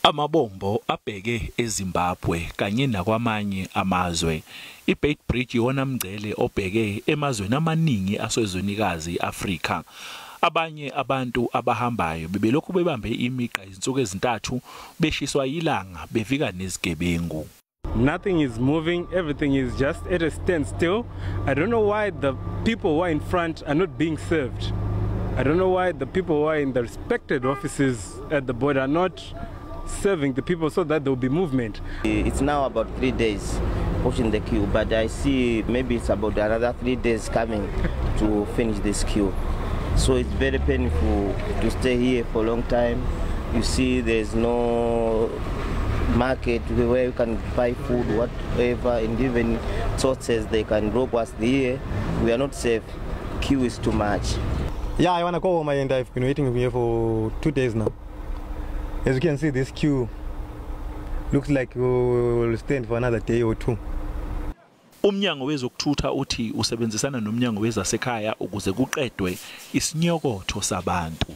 Amabombo abheke eZimbabwe kanye nakwamanye amazwe. iBait Bridge iwona mngcele obheke emazweni amaningi asezwenikazi Afrika. Abanye abantu abahambayo bebelokhu bebambe imigqa izinsuku ezintathu beshiswa yilanga bevika nezigebengu. Nothing is moving, everything is just at a standstill. I don't know why the people who are in front are not being served. I don't know why the people who are in the respected offices at the border are not serving the people so that there will be movement. It's now about 3 days pushing the queue, but I see maybe it's about another 3 days coming to finish this queue. So it's very painful to stay here for a long time. You see there's no market where you can buy food, whatever, and even sources they can rob us here. We are not safe. Queue is too much. Yeah, I want to go home and I've been waiting here for 2 days now. As you can see, this queue looks like we'll stand for another day or two. Umnyango wezokuthutha uthi usebenzisana nomnyango wezasekhaya ukuze kuqedwe isinyokotho sabantu.